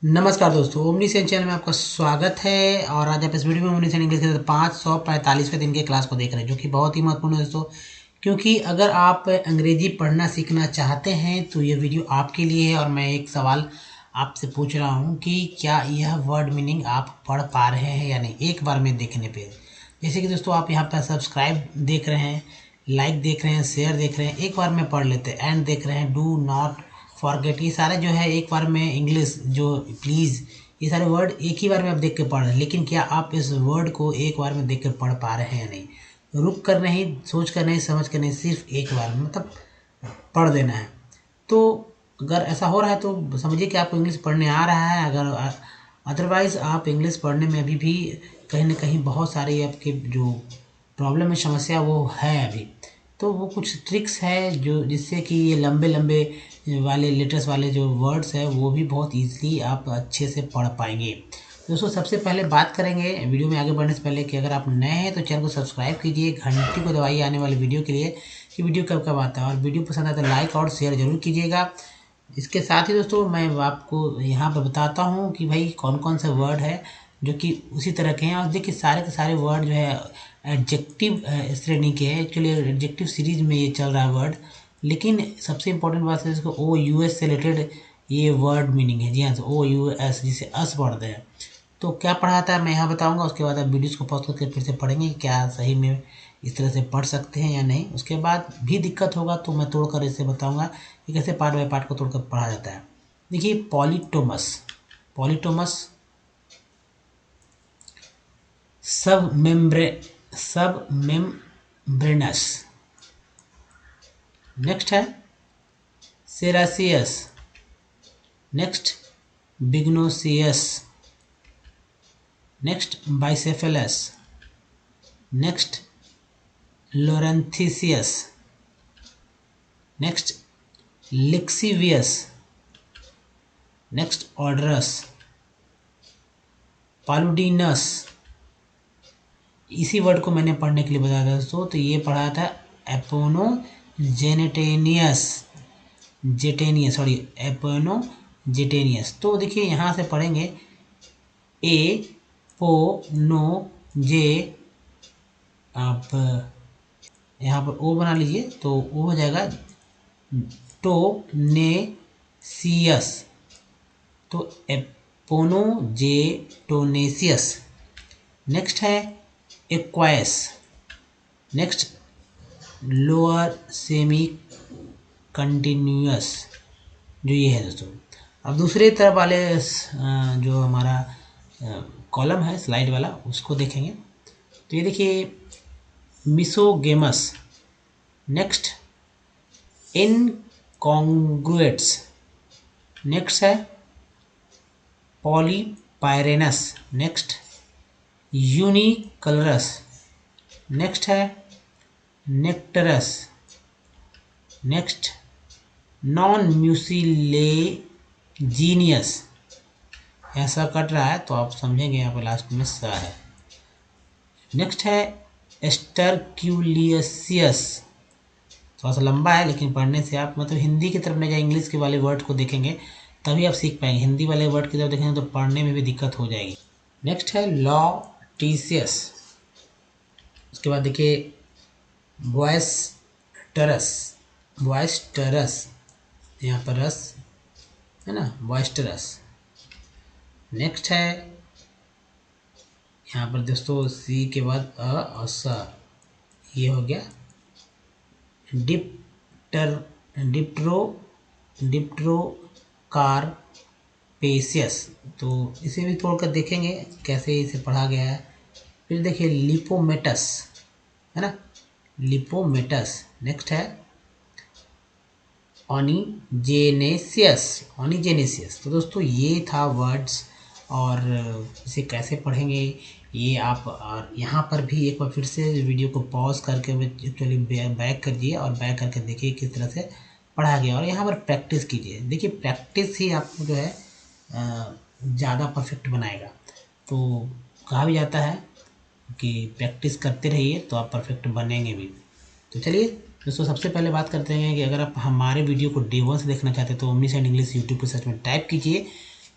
नमस्कार दोस्तों, omniscient channel में आपका स्वागत है। और आज आप इस वीडियो में ओमनीसेंट इंग्लिश के 545वें दिन के क्लास को देख रहे हैं, जो कि बहुत ही महत्वपूर्ण है दोस्तों। क्योंकि अगर आप अंग्रेजी पढ़ना सीखना चाहते हैं तो ये वीडियो आपके लिए है। और मैं एक सवाल आपसे पूछ रहा हूँ कि क्या यह वर्ड मीनिंग आप पढ़ पा रहे हैं या नहीं, एक बार में देखने पे। जैसे कि दोस्तों आप यहाँ पर सब्सक्राइब देख रहे हैं, लाइक देख रहे हैं, शेयर देख रहे हैं, एक बार में पढ़ लेते हैं। एंड देख रहे हैं, डू नॉट फॉरगेट, ये सारे जो है एक बार में इंग्लिश जो प्लीज़, ये सारे वर्ड एक ही बार में आप देख के पढ़ रहे हैं। लेकिन क्या आप इस वर्ड को एक बार में देख कर पढ़ पा रहे हैं या नहीं? रुक कर नहीं, सोच कर नहीं, समझ कर नहीं, सिर्फ एक बार में मतलब पढ़ देना है। तो अगर ऐसा हो रहा है तो समझिए कि आपको इंग्लिश पढ़ने आ रहा है। अगर अदरवाइज़ आप इंग्लिश पढ़ने में अभी भी कहीं ना कहीं बहुत सारे आपके जो प्रॉब्लम है, समस्या वो है अभी। तो वो कुछ ट्रिक्स है जो जिससे कि ये लंबे लंबे वाले लेटर्स वाले जो वर्ड्स है वो भी बहुत ईजिली आप अच्छे से पढ़ पाएंगे। दोस्तों सबसे पहले बात करेंगे वीडियो में आगे बढ़ने से पहले कि अगर आप नए हैं तो चैनल को सब्सक्राइब कीजिए, घंटी को दबाइए आने वाले वीडियो के लिए कि वीडियो कब कब आता है। और वीडियो पसंद आए तो लाइक और शेयर जरूर कीजिएगा। इसके साथ ही दोस्तों मैं आपको यहाँ पर बताता हूँ कि भाई कौन कौन से वर्ड है जो कि उसी तरह के हैं। और देखिए सारे के सारे वर्ड जो है एडजेक्टिव श्रेणी के हैं। एक्चुअली एडजेक्टिव सीरीज में ये चल रहा है वर्ड। लेकिन सबसे इंपॉर्टेंट बात है इसको ओ यू एस से रिलेटेड ये वर्ड मीनिंग है। जी हाँ, ओ यू एस जिसे अस पढ़ते हैं। तो क्या पढ़ाता है मैं यहाँ बताऊँगा, उसके बाद आप वीडियोज़ को पॉज करके फिर से पढ़ेंगे कि क्या सही में इस तरह से पढ़ सकते हैं या नहीं। उसके बाद भी दिक्कत होगा तो मैं तोड़कर इसे बताऊँगा कि कैसे पार्ट बाय पार्ट को तोड़कर पढ़ा जाता है। देखिए पॉलीटोमस, पॉलीटोमस सब मेम्ब्रे सब मेम्ब्रेनस। नेक्स्ट है ceraceous, next bignonious, next bicephalous, next loranthaceous, next lixivious, next ordurous, paludinous. इसी वर्ड को मैंने पढ़ने के लिए बताया था दोस्तों, तो ये पढ़ा था एपोनो जेनेटेनियस, जेटेनियस सॉरी एपोनो जेटेनियस। तो देखिए यहाँ से पढ़ेंगे ए पो नो जे, आप यहाँ पर ओ बना लीजिए तो ओ हो जाएगा टो ने सियस, तो एपोनो जे टोनेसियस। नेक्स्ट है aqueous, next lower semi continuous, जो ये है दोस्तों। अब दूसरे तरफ वाले जो हमारा कॉलम है स्लाइड वाला उसको देखेंगे तो ये देखिए मिसोगेमस, नेक्स्ट इनकॉन्ग्रुएट्स, नेक्स्ट है पॉलीपायरेनस, नेक्स्ट यूनिकलरस, नेक्स्ट है नेक्टरस, नेक्स्ट नॉन म्यूसिलेजीनियस। ऐसा कट रहा है तो आप समझेंगे यहाँ पर लास्ट में स है। नेक्स्ट है एस्टरक्यूलियसियस, थोड़ा सा लंबा है लेकिन पढ़ने से आप मतलब हिंदी की तरफ नहीं जाए, इंग्लिश के वाले वर्ड को देखेंगे तभी आप सीख पाएंगे। हिंदी वाले वर्ड की तरफ देखेंगे तो पढ़ने में भी दिक्कत हो जाएगी। नेक्स्ट है लॉटिसियस। उसके बाद देखिए बॉयस्टरस, बॉयस्टरस, यहाँ पर रस है ना, बॉयस्टरस। नेक्स्ट है यहाँ पर दोस्तों सी के बाद अ और स, ये हो गया डिप्टर डिप्ट्रो डिप्ट्रो कार्पेसियस। तो इसे भी तोड़कर देखेंगे कैसे इसे पढ़ा गया है। फिर देखिए लिपोमेटस है ना, लिपोमेटस। नेक्स्ट है ऑनिजेनेसियस, ऑनिजेनेसियस। तो दोस्तों ये था वर्ड्स, और इसे कैसे पढ़ेंगे ये आप, और यहाँ पर भी एक बार फिर से वीडियो को पॉज करके एक्चुअली बैक करिए और बैक करके देखिए किस तरह से पढ़ा गया। और यहाँ पर प्रैक्टिस कीजिए। देखिए प्रैक्टिस ही आपको जो है ज़्यादा परफेक्ट बनाएगा। तो कहा भी जाता है कि प्रैक्टिस करते रहिए तो आप परफेक्ट बनेंगे भी। तो चलिए दोस्तों सबसे पहले बात करते हैं कि अगर आप हमारे वीडियो को डे 1 से देखना चाहते हैं तो ओमनीसेंट इंग्लिश यूट्यूब पर सर्च में टाइप कीजिए।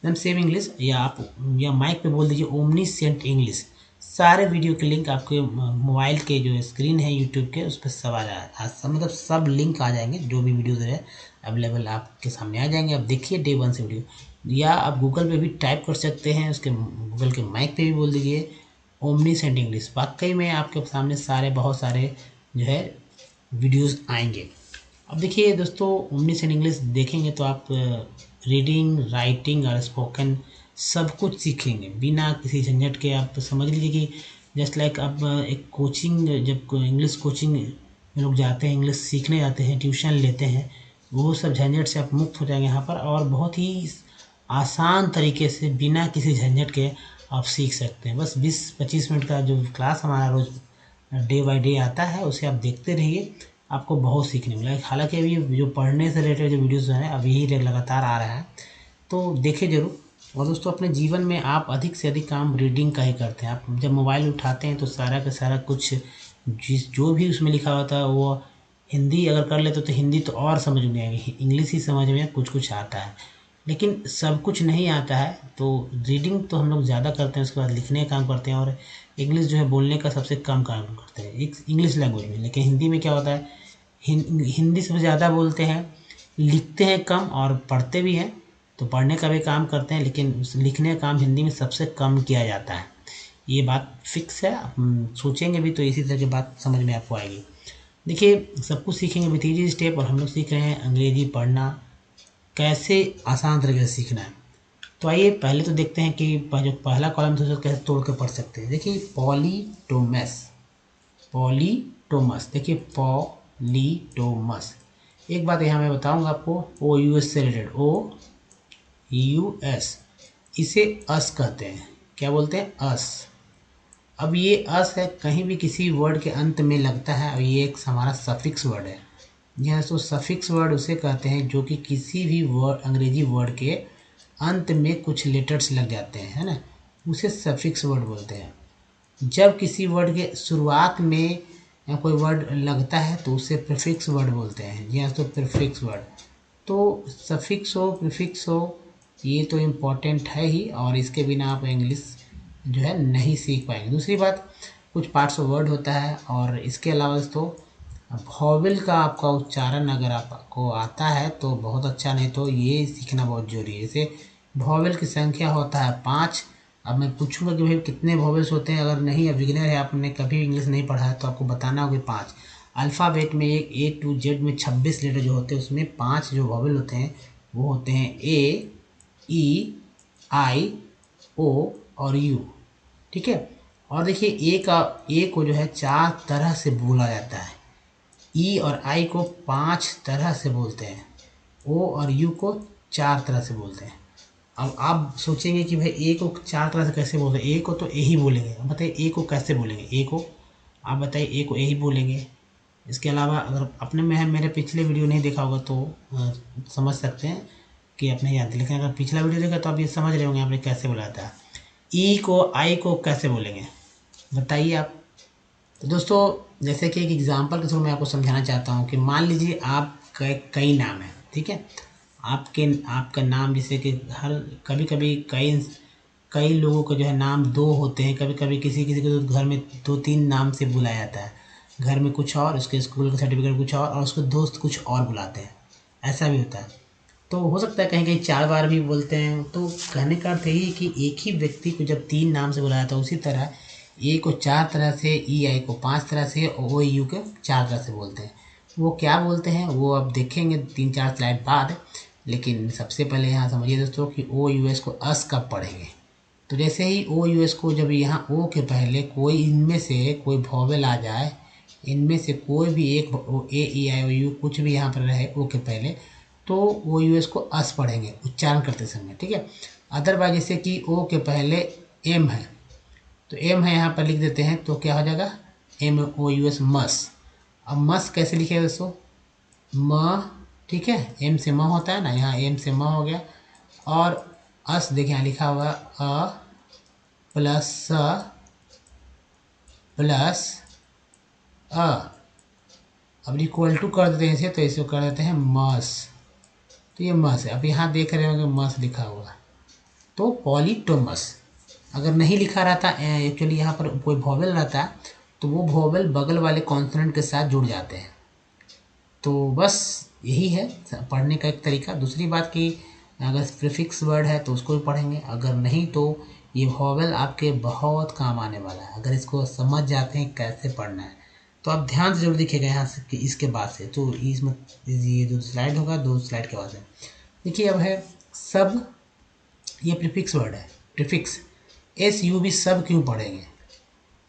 एकदम सेम इंग्लिश, या माइक पे बोल दीजिए ओमनीसेंट इंग्लिश। सारे वीडियो के लिंक आपके मोबाइल के जो स्क्रीन है यूट्यूब के, उस पर सब आ जाए, सब मतलब सब लिंक आ जाएंगे, जो भी वीडियोज़ है अवेलेबल आपके सामने आ जाएंगे। आप देखिए डे 1 से वीडियो, या आप गूगल पे भी टाइप कर सकते हैं, उसके गूगल के माइक पे भी बोल दीजिए ओमनीसेंट इंग्लिश। वाकई में आपके सामने बहुत सारे जो है वीडियोस आएंगे। अब देखिए दोस्तों, ओमनीसेंट इंग्लिश देखेंगे तो आप रीडिंग, राइटिंग और स्पोकन सब कुछ सीखेंगे बिना किसी झंझट के। आप समझ लीजिए कि जस्ट लाइक आप एक कोचिंग, जब इंग्लिश कोचिंग में लोग जाते हैं, इंग्लिश सीखने जाते हैं, ट्यूशन लेते हैं, वो सब झंझट से आप मुक्त हो जाएंगे यहाँ पर, और बहुत ही आसान तरीके से बिना किसी झंझट के आप सीख सकते हैं। बस 20-25 मिनट का जो क्लास हमारा रोज़ डे बाय डे आता है, उसे आप देखते रहिए, आपको बहुत सीखने मिलेगा। हालांकि अभी जो पढ़ने से रिलेटेड जो वीडियोज़ हैं अभी ही लगातार आ रहा है, तो देखिए ज़रूर। और दोस्तों, अपने जीवन में आप अधिक से अधिक काम रीडिंग का ही करते हैं। आप जब मोबाइल उठाते हैं तो सारा का सारा कुछ जो भी उसमें लिखा होता है वो हिंदी अगर कर लेते तो हिंदी तो और समझ में आएगी, इंग्लिश ही समझ में कुछ कुछ आता है, लेकिन सब कुछ नहीं आता है। तो रीडिंग तो हम लोग ज़्यादा करते हैं, उसके बाद लिखने का काम करते हैं, और इंग्लिश जो है बोलने का सबसे कम काम करते हैं एक इंग्लिश लैंग्वेज में। लेकिन हिंदी में क्या होता है, हिंदी सबसे ज़्यादा बोलते हैं, लिखते हैं कम और पढ़ते भी हैं। तो पढ़ने का भी काम करते हैं, लेकिन लिखने का काम हिंदी में सबसे कम किया जाता है। ये बात फिक्स है, आप सोचेंगे भी तो इसी तरह की बात समझ में आपको आएगी। देखिए, सब कुछ सीखेंगे विथ ईजी स्टेप, और हम लोग सीख रहे हैं अंग्रेजी पढ़ना कैसे आसान तरीके से सीखना है। तो आइए पहले तो देखते हैं कि जो पहला कॉलम था उसे कैसे तोड़ के पढ़ सकते हैं। देखिए, पॉलीटोमस, पॉलीटोमस, देखिए पॉलीटोमस। एक बात यहाँ मैं बताऊंगा आपको, ओ यू एस से रिलेटेड, ओ यू एस, इसे अस कहते हैं। क्या बोलते हैं? अस। अब ये अस है, कहीं भी किसी वर्ड के अंत में लगता है, और ये एक हमारा सफिक्स वर्ड है। यहाँ तो सफिक्स वर्ड उसे कहते हैं जो कि किसी भी वर्ड, अंग्रेजी वर्ड के अंत में कुछ लेटर्स लग जाते हैं, है ना, उसे सफिक्स वर्ड बोलते हैं। जब किसी वर्ड के शुरुआत में या कोई वर्ड लगता है तो उसे प्रीफिक्स वर्ड बोलते हैं। जी हाँ, तो प्रीफिक्स वर्ड, तो सफिक्स हो प्रीफिक्स हो, ये तो इम्पोर्टेंट है ही, और इसके बिना आप इंग्लिश जो है नहीं सीख पाएंगे। दूसरी बात, कुछ पार्ट्स ऑफ वर्ड होता है, और इसके अलावा तो वॉवेल का आपका उच्चारण अगर आपको आता है तो बहुत अच्छा, नहीं तो ये सीखना बहुत जरूरी है। जैसे वॉवेल की संख्या होता है 5। अब मैं पूछूंगा कि भाई कितने वॉवेल्स होते हैं, अगर नहीं, अब बिगिनर है, आपने कभी इंग्लिश नहीं पढ़ा है, तो आपको बताना होगा 5। अल्फ़ाबेट में एक A to Z में 26 लेटर जो होते हैं, उसमें 5 जो वॉवेल होते हैं वो होते हैं A, E, I, O और U। ठीक है। और देखिए, ए को जो है 4 तरह से बोला जाता है, ई और आई को 5 तरह से बोलते हैं, ओ और यू को 4 तरह से बोलते हैं। अब आप सोचेंगे कि भाई ए को 4 तरह से कैसे बोलते हैं, ए को तो ए ही बोलेंगे। अब बताइए ए को कैसे बोलेंगे, ए को आप बताइए, ए को ए ही बोलेंगे। इसके अलावा अगर अपने में मेरे पिछले वीडियो नहीं देखा होगा तो समझ सकते हैं कि आप नहीं जानते, लेकिन अगर पिछला वीडियो देखा तो आप ये समझ रहे होंगे आपने कैसे बोला था। ई को, आई को कैसे बोलेंगे बताइए आप। तो दोस्तों, जैसे कि एक एग्जांपल के थ्रू मैं आपको समझाना चाहता हूँ कि मान लीजिए आप कई नाम हैं, ठीक है, आपका नाम, जैसे कि हर कभी कभी कई लोगों का जो है नाम 2 होते हैं, कभी कभी किसी किसी को तो घर में 2-3 नाम से बुलाया जाता है, घर में कुछ और, उसके स्कूल का सर्टिफिकेट कुछ और उसके दोस्त कुछ और बुलाते हैं, ऐसा भी होता है। तो हो सकता है कहीं कहीं 4 बार भी बोलते हैं। तो कहने का अर्थ यही है कि एक ही व्यक्ति को जब 3 नाम से बुलाया था, उसी तरह ए को 4 तरह से, ई आई को 5 तरह से, ओ यू को 4 तरह से बोलते हैं। वो क्या बोलते हैं वो अब देखेंगे 3-4 स्लाइड बाद। लेकिन सबसे पहले यहाँ समझिए दोस्तों कि ओ यू एस को अस कब पढ़ेंगे। तो जैसे ही ओ यू एस को, जब यहाँ ओ के पहले कोई इनमें से कोई वॉवेल आ जाए, इनमें से कोई भी एक, ए ई आई ओ यू कुछ भी यहाँ पर रहे ओ के पहले, तो ओ यू एस को अस पढ़ेंगे उच्चारण करते समय, ठीक है। अदरवाइज जैसे कि ओ के पहले एम है, तो एम है यहाँ पर लिख देते हैं, तो क्या हो जाएगा, एम ओ यू एस, मस। अब मस कैसे लिखेगा दोस्तों, म, ठीक है, एम से म होता है ना, यहाँ एम से म हो गया, और अस देखिए यहाँ लिखा हुआ अ प्लस स प्लस अ। अब इक्वल टू कर देते हैं इसे, तो इसे कर देते हैं मस, तो ये मस है। अब यहाँ देख रहे होंगे मस लिखा हुआ, तो पॉलीटोमस। अगर नहीं लिखा रहता एक्चुअली यहाँ पर कोई वोवेल रहता तो वो वोवेल बगल वाले कॉन्सोनेंट के साथ जुड़ जाते हैं। तो बस यही है पढ़ने का एक तरीका। दूसरी बात कि अगर प्रीफिक्स वर्ड है तो उसको भी पढ़ेंगे, अगर नहीं तो ये वोवेल आपके बहुत काम आने वाला है अगर इसको समझ जाते हैं कैसे पढ़ना है। तो आप ध्यान से जरूर देखिएगा यहाँ से कि इसके बाद से तो इसमें ये जो स्लाइड होगा 2 स्लाइड के बाद से देखिए। अब है सब, ये प्रीफिक्स वर्ड है। प्रीफिक्स SUV सब क्यों पढ़ेंगे,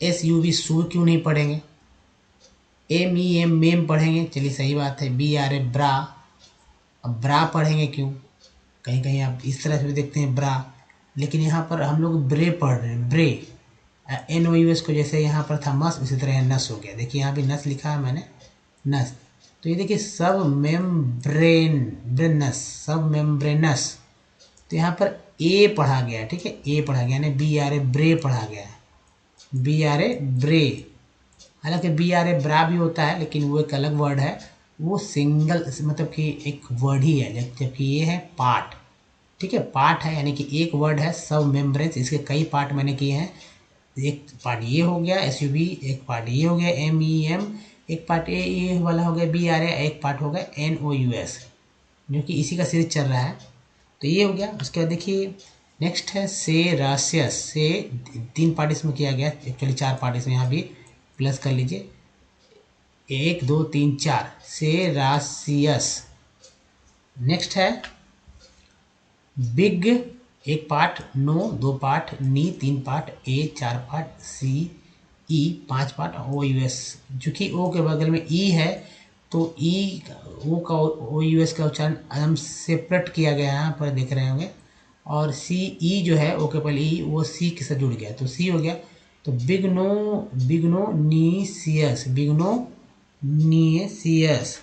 SUV सू क्यों नहीं पढ़ेंगे, MEM मेम पढ़ेंगे, चलिए सही बात है। BRA ब्रा, अब ब्रा पढ़ेंगे क्यों, कहीं कहीं आप इस तरह से भी देखते हैं ब्रा, लेकिन यहाँ पर हम लोग ब्रे पढ़ रहे हैं। ब्रे NOUS को जैसे यहाँ पर था मस, उसी तरह नस हो गया। देखिए यहाँ भी नस लिखा है मैंने, नस। तो ये देखिए सब मेम्ब्रेनस, सब मेम्ब्रेनस, तो यहाँ पर ए पढ़ा गया है, ठीक है, ए पढ़ा गया, यानी BRA ब्रे पढ़ा गया है, BRA ब्रे। हालांकि BRA ब्रा भी होता है लेकिन वो एक अलग वर्ड है, वो सिंगल मतलब कि एक वर्ड ही है, जबकि ये है पार्ट, ठीक है, पार्ट है, यानी कि एक वर्ड है सब मेम्ब्रेन्स, इसके कई पार्ट मैंने किए हैं। एक पार्ट ये हो गया SUV, एक पार्ट ये हो गया MEM, एक पार्ट ये वाला हो गया BRA, एक पार्ट हो गया NOUS, जो कि इसी का सीरीज चल रहा है। तो ये हो गया। उसके बाद देखिए नेक्स्ट है सेरासियस, से 3 पार्ट इसमें किया गया, एक्चुअली 4 पार्ट इसमें, यहाँ भी प्लस कर लीजिए, 1 2 3 4, सेरासियस। नेक्स्ट है बिग, 1 पार्ट, नो 2 पार्ट, नी 3 पार्ट, ए 4 पार्ट, सी ई 5 पार्ट, OUS, चूँकि ओ के बगल में ई है तो ई ओ का OUS का उच्चारण हम सेपरेट किया गया है, यहाँ पर देख रहे होंगे। और CE जो है ओ के पहले ई, वो सी के साथ जुड़ गया तो सी हो गया। तो बिग्नोनिसियस, बिग्नोनिसियस।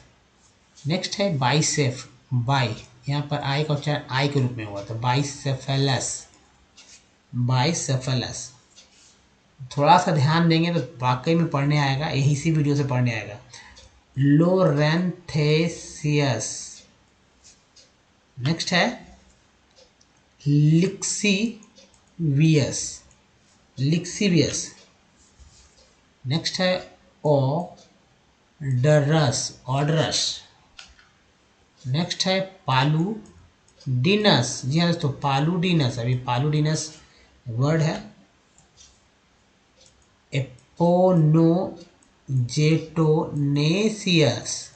नेक्स्ट है बाइसेफ, बाई, यहाँ पर आई का उच्चारण आई के रूप में हुआ था, बाइसेफेलस, बाइसेफेलस। थोड़ा सा ध्यान देंगे तो वाकई में पढ़ने आएगा, यही इसी वीडियो से पढ़ने आएगा। लोरेंथेसियस। नेक्स्ट है लिक्सीवियस, लिक्सीवियस। नेक्स्ट है ऑडरस, ऑडरस। नेक्स्ट है पालूडिनस, जी हाँ दोस्तों पालूडिनस, अभी पालूडिनस वर्ड है। एपोनोजेटोनेसियस,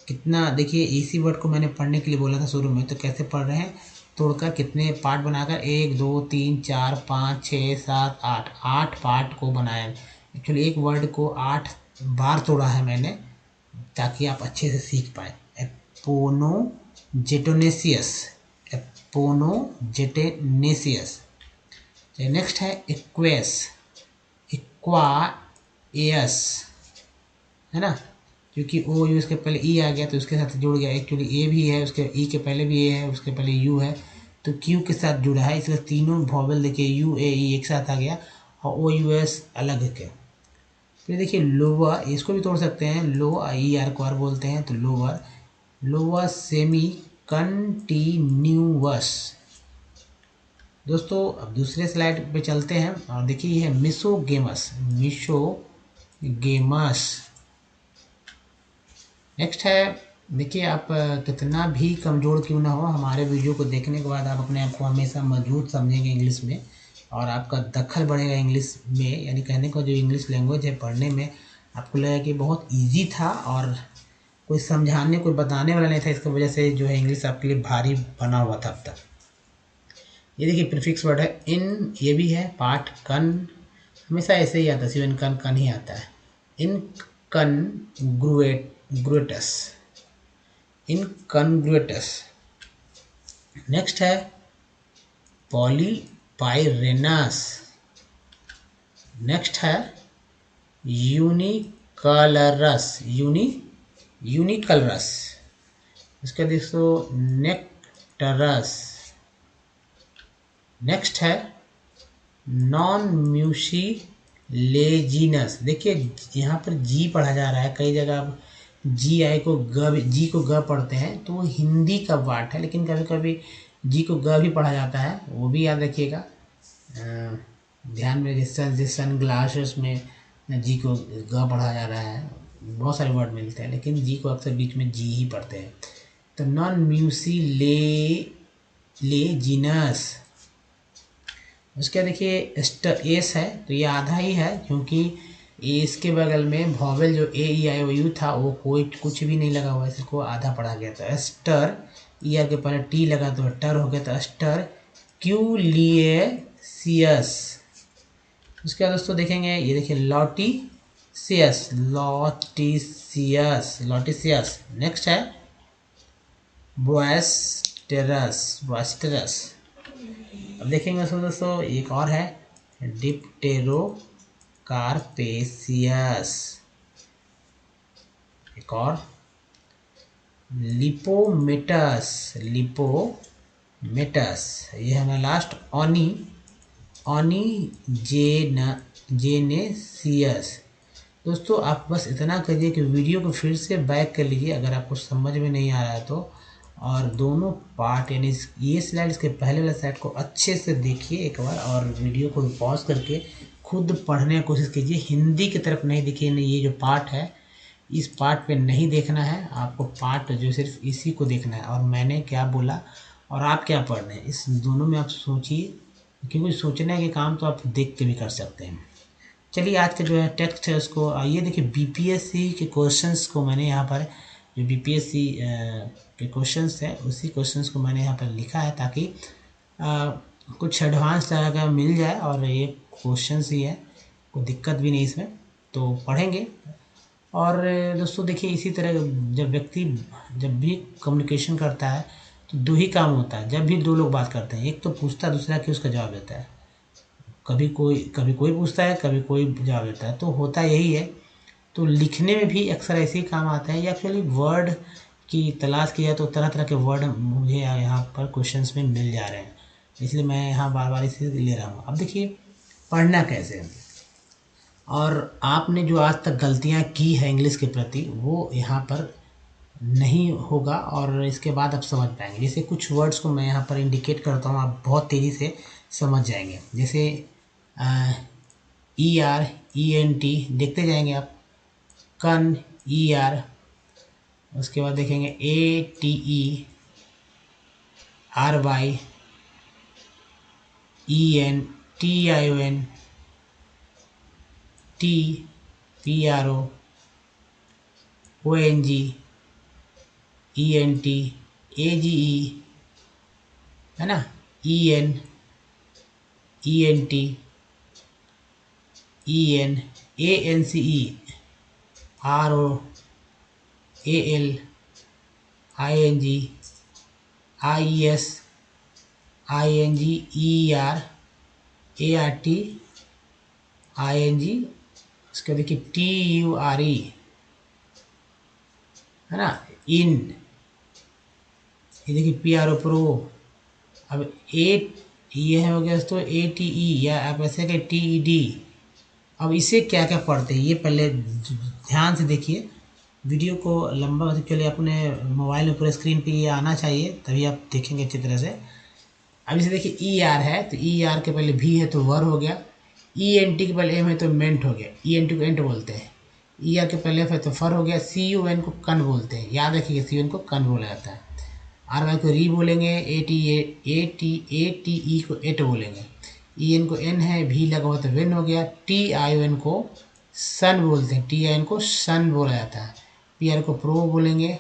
कितना देखिए, इसी वर्ड को मैंने पढ़ने के लिए बोला था शुरू में, तो कैसे पढ़ रहे हैं, तोड़कर कितने पार्ट बनाकर, 1 2 3 4 5 6 7 8, 8 पार्ट को बनाया। एक्चुअली एक वर्ड को 8 बार तोड़ा है मैंने ताकि आप अच्छे से सीख पाए। एपोनोजेटोनेसियस, एपोनोजेटोनेसियस। नेक्स्ट है इक्वेस, इक्वाएस, है ना, क्योंकि ओ यू इसके पहले ई आ गया तो उसके साथ जुड़ गया। एक्चुअली ए भी है, उसके ई के पहले भी ए है, उसके पहले यू है, तो क्यू के साथ जुड़ा है, इसलिए तीनों वॉवेल देखिए UAE एक साथ आ गया और OUS अलग है। फिर देखिए लोअर, इसको भी तोड़ सकते हैं, लो ER को आर बोलते हैं, तो लोअर, लोअर सेमी कंटिन्यूअस। दोस्तों अब दूसरे स्लाइड पे चलते हैं और देखिए ये है मिसोगेमस, मिसोगेमस। नेक्स्ट है देखिए, आप कितना भी कमज़ोर क्यों ना हो, हमारे वीडियो को देखने के बाद आप अपने आप को हमेशा मजबूत समझेंगे इंग्लिश में, और आपका दखल बढ़ेगा इंग्लिश में, यानी कहने का जो इंग्लिश लैंग्वेज है पढ़ने में आपको लगेगा कि बहुत इजी था और कोई समझाने कोई बताने वाला नहीं था, इसकी वजह से जो है इंग्लिश आपके लिए भारी बना हुआ था अब तक। ये देखिए प्रीफिक्स वर्ड है इन, ये भी है पार्ट, कन हमेशा ऐसे ही आता है, सिर्फ कन कन ही आता है। इन कनग्रुएटस, इनकन्ग्रुएटस। नेक्स्ट है पॉलीपाइरेनस। नेक्स्ट है यूनिकलरस, यूनिकलरस। इसका देखो नेक्टरस। नेक्स्ट है नॉन म्यूसिलेजिनस। देखिए यहाँ पर जी पढ़ा जा रहा है, कई जगह आप जी को ग पढ़ते हैं तो वो हिंदी का वर्ड है, लेकिन कभी कभी जी को ग भी पढ़ा जाता है, वो भी याद रखिएगा। ध्यान में जिस सन ग्लासेस में जी को ग पढ़ा जा रहा है, बहुत सारे वर्ड मिलते हैं, लेकिन जी को अक्सर बीच में जी ही पढ़ते हैं। तो नॉन म्यूसिलेजिनस, उसके देखिए एस है तो ये आधा ही है, क्योंकि एस के बगल में वॉवेल जो ए ई आई ओ यू था वो कोई कुछ भी नहीं लगा हुआ है, इसको आधा पढ़ा गया था। स्टर, ई आर के पहले टी लगा तो टर हो गया था स्टर क्यूलिएसियस। उसके बाद दोस्तों देखेंगे, ये देखिए लॉटिसियस, लॉटिसियस, लॉटिसियस। नेक्स्ट है बोएस्टेरस, बोएस्टेरस। अब देखेंगे दोस्तों एक और है डिप्टेरोकार्पेसियस, एक और लिपोमेटस, लिपोमेटस। ये है हमारा लास्ट जेनेसियस। दोस्तों आप बस इतना करिए कि वीडियो को फिर से बैक कर लीजिए अगर आपको समझ में नहीं आ रहा है तो, और दोनों पार्ट यानी ये स्लाइड इसके पहले वाले स्लाइड को अच्छे से देखिए एक बार, और वीडियो को पॉज करके खुद पढ़ने की कोशिश कीजिए। हिंदी की तरफ नहीं देखिए, नहीं ये जो पार्ट है इस पार्ट पे नहीं देखना है आपको, पार्ट जो सिर्फ इसी को देखना है, और मैंने क्या बोला और आप क्या पढ़ रहे हैं इस दोनों में आप सोचिए, क्योंकि सोचने के काम तो आप देख के भी कर सकते हैं। चलिए आज का जो है टेक्स्ट है उसको आइए देखिए। बीपीएससी के क्वेश्चंस को मैंने यहाँ पर, जो बीपीएससी के क्वेश्चंस हैं उसी क्वेश्चंस को मैंने यहाँ पर लिखा है ताकि कुछ एडवांस तरह का मिल जाए, और ये क्वेश्चंस ही है, कोई दिक्कत भी नहीं इसमें, तो पढ़ेंगे। और दोस्तों देखिए इसी तरह जब व्यक्ति जब भी कम्युनिकेशन करता है तो दो ही काम होता है, जब भी दो लोग बात करते हैं, एक तो पूछता है, दूसरा कि उसका जवाब देता है। कभी कोई पूछता है, कभी कोई जवाब देता है, तो होता यही है। तो लिखने में भी अक्सर ऐसे ही काम आते हैं, या एक्चुअली वर्ड की तलाश की जाए तो तरह तरह के वर्ड मुझे यहाँ पर क्वेश्चंस में मिल जा रहे हैं, इसलिए मैं यहाँ बार बार इसे ले रहा हूँ। अब देखिए पढ़ना कैसे है, और आपने जो आज तक गलतियाँ की है इंग्लिश के प्रति वो यहाँ पर नहीं होगा, और इसके बाद आप समझ पाएंगे। जैसे कुछ वर्ड्स को मैं यहाँ पर इंडिकेट करता हूँ, आप बहुत तेज़ी से समझ जाएंगे। जैसे E R E N T देखते जाएंगे आप, कन ई आर, उसके बाद देखेंगे A T E R Y E N T I O N T P R O N G E N T A G E, है ना, E N T E N A N C E R O A L I N G I S I N G E R A R T I N जी, उसके देखिए T U R E, है ना, इन, ये देखिए P R ओ pro. अब ये है हो गया दोस्तों ए टी ई, या आप ऐसे कहें टी ई डी। अब इसे क्या क्या पढ़ते हैं ये पहले ध्यान से देखिए, वीडियो को लंबा मतलब के लिए अपने मोबाइल में पूरे स्क्रीन पे ये आना चाहिए, तभी आप देखेंगे अच्छी तरह से। अब इसे देखिए ई आर है तो ई आर के पहले भी है तो वर हो गया, ई एन टी के पहले एम है तो मेंट हो गया, ई एन टी को एंट बोलते हैं, ई आर के पहले एफ है तो फर हो गया, सी यू एन को कन बोलते हैं, याद रखिएगा सी यू एन को कन बोला जाता है, आर वाई को री बोलेंगे, ए टी ई को एट बोलेंगे, ई एन को एन है, भी लगा हुआ तो वेन हो गया, टी आई ओ एन को सन बोलते हैं, टी आई एन को सन बोला जाता है, पी आर को प्रो बोलेंगे।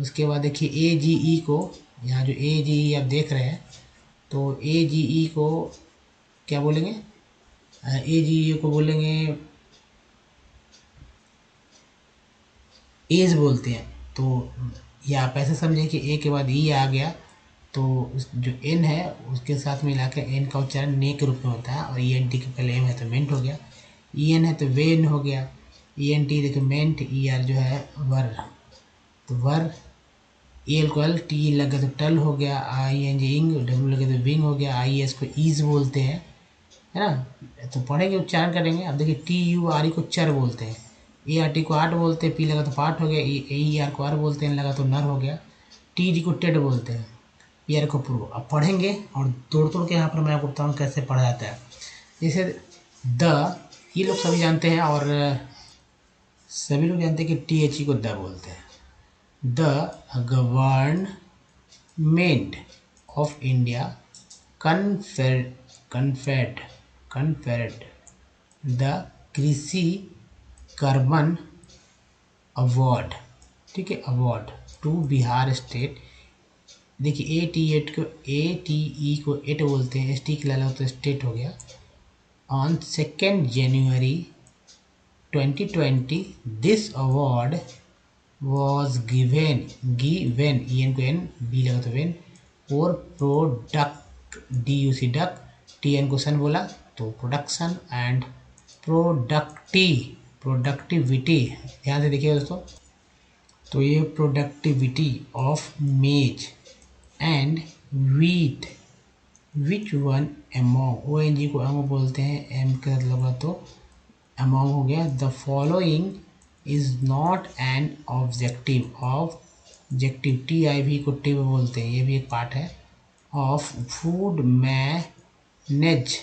उसके बाद देखिए ए जी ई को, यहाँ जो ए जी ई आप देख रहे हैं तो ए जी ई को क्या बोलेंगे, ए जी ई को बोलेंगे एज बोलते हैं। तो ये आप ऐसे समझें कि ए के बाद ई आ गया तो जो एन है उसके साथ मिला के एन का उच्चारण ने के रूप में होता है, और ई एन टी के पहले एम है तो मेंट हो गया, ई एन है तो वेन हो गया, ई एन टी देखिए मेंट, ई आर जो है वर, तो वर, ए एल को एल, टी लगे तो टल हो गया, आई एन जी इंग, डब्ल्यू लगे तो विंग हो गया, आई एस को ईज बोलते हैं, है ना। तो पढ़ेंगे उच्चारण करेंगे। अब देखिए टी यू आर ई को चर बोलते हैं, ए आर टी को आट बोलते हैं, पी लगा तो पाठ हो गया, ई आर को आर बोलते हैं, लगा तो नर हो गया, टी डी को टेड बोलते हैं, ईयर को प्रूव अब पढ़ेंगे और तोड़ तोड़ के यहाँ पर मैं आपको बताऊँ कैसे पढ़ा जाता है। जैसे द, ये लोग सभी जानते हैं और सभी लोग जानते हैं कि THE को द बोलते हैं। The government of India conferred the Krishi Karman award, ठीक है, अवार्ड टू बिहार स्टेट। देखिए ATE को एट बोलते हैं, ST के लाला तो स्टेट हो गया। On 2 January 2020 this award was given EN को N B लगा तो वेन और प्रोडक्ट DUC डक TN को सन बोला तो प्रोडक्शन एंड प्रोडक्टिविटी ध्यान से देखिए दोस्तों। तो ये प्रोडक्टिविटी ऑफ मेज and wheat which one among ONG को एमो बोलते हैं, एम का मतलब तो एमोंग हो गया। The following is not an objective TIV को टिव बोलते हैं, ये भी एक पार्ट है ऑफ फूड मैनेज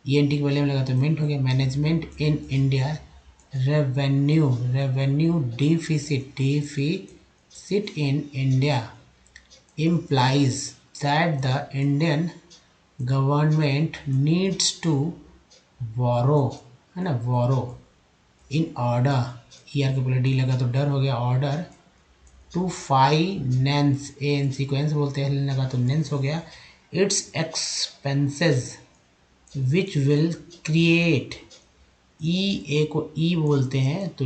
ENT के पहले में लगा तो मिनट हो गया। Management in India revenue deficit in India implies that the Indian government needs to borrow, है ना, borrow in order, ER के पहले D लगा तो डर हो गया, order to finance AN sequence बोलते हैं, लगा तो नेंस हो गया, it's expenses which will create A को E बोलते हैं तो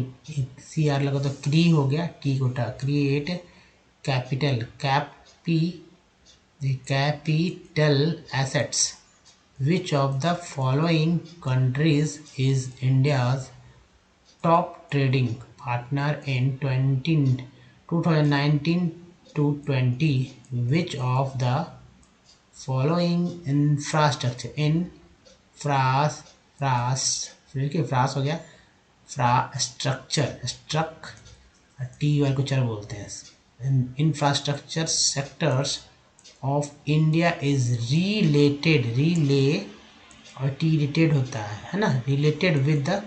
CR लगा तो क्री हो गया, T को टा, create capital capital assets. Which of the following countries is India's top trading partner in 2019 to 20? Which of the following infrastructure France हो गया, स्ट्रक TY को चर बोलते हैं। Infrastructure sectors of India is relay और T related होता है ना, related with the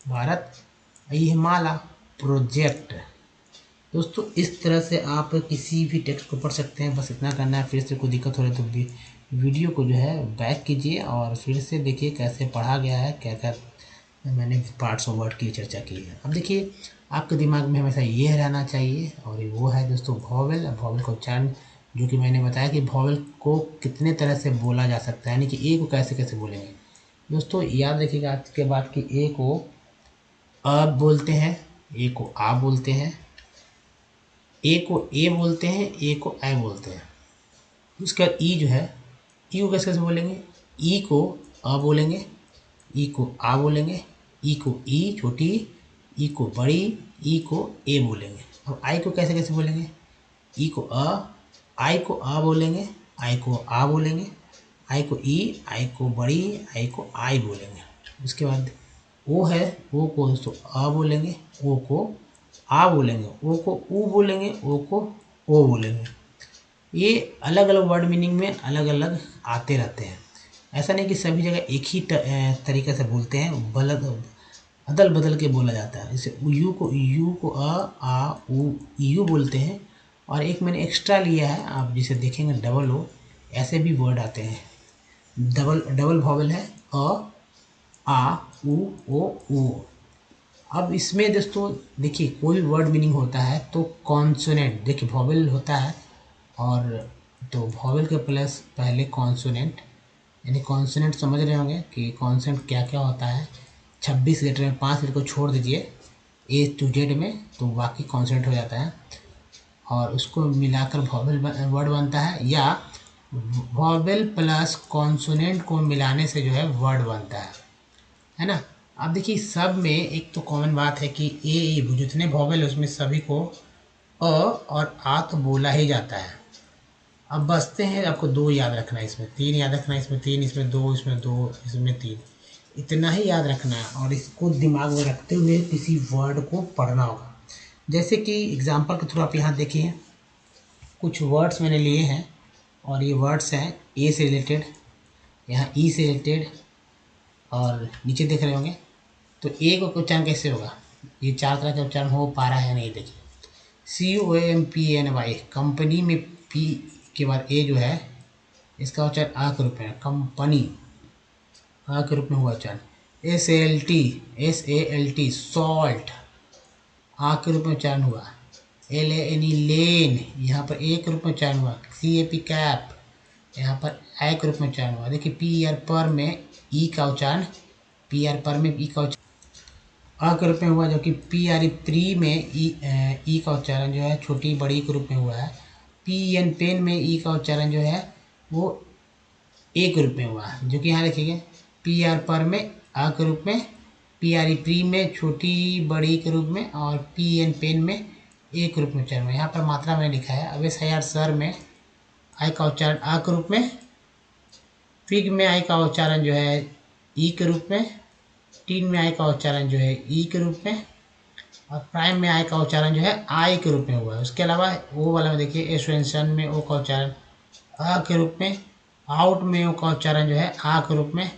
Bharat Himalaya project. दोस्तों इस तरह से आप किसी भी टेक्स्ट को पढ़ सकते हैं, बस इतना करना है। फिर से कोई दिक्कत हो रही है तो वीडियो को जो है बैक कीजिए और फिर से देखिए कैसे पढ़ा गया है, क्या क्या मैंने पार्ट्स ऑफ वर्ड की चर्चा की है। अब देखिए आपके दिमाग में हमेशा ये रहना चाहिए और वो है दोस्तों वॉवेल का उच्चारण, जो कि मैंने बताया कि वॉवेल को कितने तरह से बोला जा सकता है, यानी कि ए को कैसे कैसे बोलेंगे। दोस्तों याद रखिएगा आज के बाद कि ए को अ बोलते हैं, ए को आ बोलते हैं, ए को ए बोलते हैं, ए को ऐ बोलते हैं। उसके बाद ई जो है, ई को कैसे कैसे बोलेंगे, ई को अ बोलेंगे, ई को आ बोलेंगे, ई को ई छोटी, ई को बड़ी, ई को ए बोलेंगे। अब आई को कैसे कैसे बोलेंगे, ई को अ, आई को आ बोलेंगे, आई को आ बोलेंगे, आई को ई, आई को बड़ी, आई को आई बोलेंगे। उसके बाद ओ है, ओ को दोस्तों अ बोलेंगे, ओ को आ बोलेंगे, ओ को ऊ बोलेंगे, ओ को ओ बोलेंगे। ये अलग अलग वर्ड मीनिंग में अलग अलग आते रहते हैं, ऐसा नहीं कि सभी जगह एक ही तरीके से बोलते हैं, अदल बदल के बोला जाता है। जैसे यू को आ ऊ यू बोलते हैं, और एक मैंने एक्स्ट्रा लिया है, आप जिसे देखेंगे डबल ओ, ऐसे भी वर्ड आते हैं। डबल वॉवेल है अ आ ऊ ओ ऊ। अब इसमें दोस्तों देखिए कोई वर्ड मीनिंग होता है तो कॉन्सोनेंट, देखिए वॉवेल होता है और तो वॉवेल के प्लस पहले कॉन्सोनेंट, यानी कॉन्सोनेंट समझ रहे होंगे कि कॉन्सोनेंट क्या क्या होता है। 26 लेटर में 5 लेटर को छोड़ दीजिए A to Z में, तो बाकी कॉन्सोनेंट हो जाता है और उसको मिलाकर वॉवेल वर्ड बनता है, या वॉवेल प्लस कॉन्सोनेंट को मिलाने से जो है वर्ड बनता है ना। अब देखिए सब में एक तो कॉमन बात है कि ए जितने वॉवेल उसमें सभी को अ और आ तो बोला ही जाता है। अब बचते हैं, आपको दो याद रखना है, इसमें तीन याद रखना है, इसमें तीन, इसमें दो, इसमें दो, इसमें तीन, इतना ही याद रखना है और इसको दिमाग में रखते हुए किसी वर्ड को पढ़ना होगा। जैसे कि एग्जांपल के थ्रू आप यहाँ देखिए, कुछ वर्ड्स मैंने लिए हैं और ये वर्ड्स हैं ए से रिलेटेड, यहाँ ई से रिलेटेड, और नीचे देख रहे होंगे। तो ए का उच्चारण कैसे होगा, ये 4 तरह का उच्चारण हो पा रहा है नहीं, देखिए COMPANY, कंपनी में पी के बाद ए जो है इसका उच्चारण आ के रूप में, कंपनी आ के रूप में हुआ उच्चारण। SALT सॉल्ट आ के रूप में उच्चारण हुआ। LANE लेन, यहाँ पर ए के रूप में उच्चारण हुआ। CAP कैप, यहाँ पर आई के रूप में उच्चारण हुआ। देखिए PR पर में ई का उच्चारण, PR पर में ई का उच्चारण अ के रूप में हुआ, जबकि PRE प्री में ई का उच्चारण जो है छोटी बड़ी के रूप में हुआ है। PEN पेन में ई का उच्चारण जो है वो ए के रूप में हुआ है, जो कि यहाँ लिखिए PR पर में अ के रूप में, PRE प्री में छोटी बड़ी के रूप में, और PEN पेन में ए के रूप में उच्चारण हुआ। यहाँ पर मात्रा मैंने लिखा है। अब SIR सर में आई का उच्चारण आ के रूप में, फिग में आई का उच्चारण जो है ई के रूप में, टीन में आई का उच्चारण जो है ई के रूप में, और प्राइम में आई का उच्चारण जो है आई के रूप में हुआ है। उसके अलावा ओ वाला में देखिए, एसोसिएशन में ओ का उच्चारण आ के रूप में, आउट में ओ का उच्चारण जो है आ के रूप में,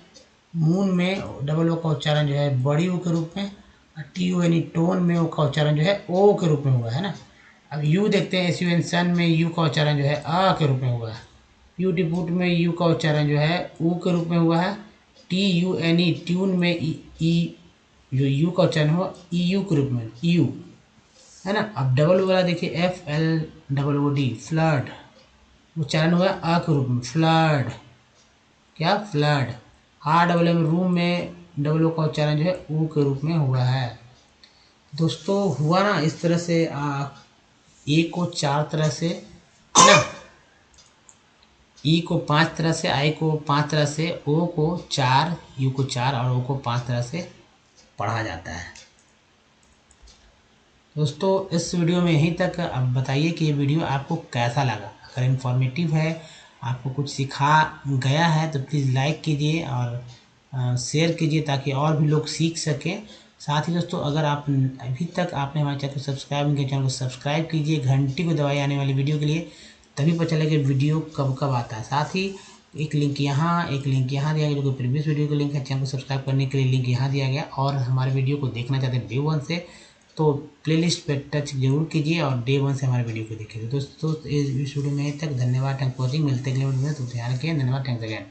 मून में डबल ओ का उच्चारण जो है बड़ी ओ के रूप में, और TONE टोन में ओ का उच्चारण जो है ओ के रूप में हुआ है ना। अब यू देखते हैं, एसोसिएशन में यू का उच्चारण जो है आ के रूप में हुआ है। ब्यूटीफुट में यू का उच्चारण जो है ऊ के रूप में हुआ है। TUNE ट्यून में ई जो यू का उच्चारण हुआ EU के रूप में, EU है ना। अब डबल वाला देखिए, FLOOD फ्लड, उच्चारण हुआ अ के रूप में, फ्लड, क्या फ्लड। RWM रूम में डबल ओ का उच्चारण जो है ऊ के रूप में हुआ है। दोस्तों हुआ ना इस तरह से, ए को 4 तरह से है ना, ई को 5 तरह से, आई को 5 तरह से, ओ को 4, यू को 4 और ओ को 5 तरह से पढ़ा जाता है। दोस्तों इस वीडियो में यहीं तक। अब बताइए कि ये वीडियो आपको कैसा लगा। अगर इन्फॉर्मेटिव है, आपको कुछ सिखा गया है तो प्लीज़ लाइक कीजिए और शेयर कीजिए ताकि और भी लोग सीख सकें। साथ ही दोस्तों अगर आप अभी तक आपने हमारे चैनल को सब्सक्राइब नहीं किया, चैनल को सब्सक्राइब कीजिए, घंटी को दबाइए आने वाली वीडियो के लिए, तभी पता चले कि वीडियो कब कब आता है। साथ ही एक लिंक यहाँ दिया गया, जो कि प्रीवियस वीडियो का लिंक है। चैनल को सब्सक्राइब करने के लिए लिंक यहाँ दिया गया, और हमारे वीडियो को देखना चाहते हैं डे 1 से तो प्लेलिस्ट पे टच जरूर कीजिए और डे 1 से हमारे वीडियो को देखिए। दोस्तों इस वीडियो में तक धन्यवाद, थैंक वॉचिंग। मिलते हैं अगले वीडियो में, तो ध्यान रखिए, धन्यवाद, थैंक्स अगेन।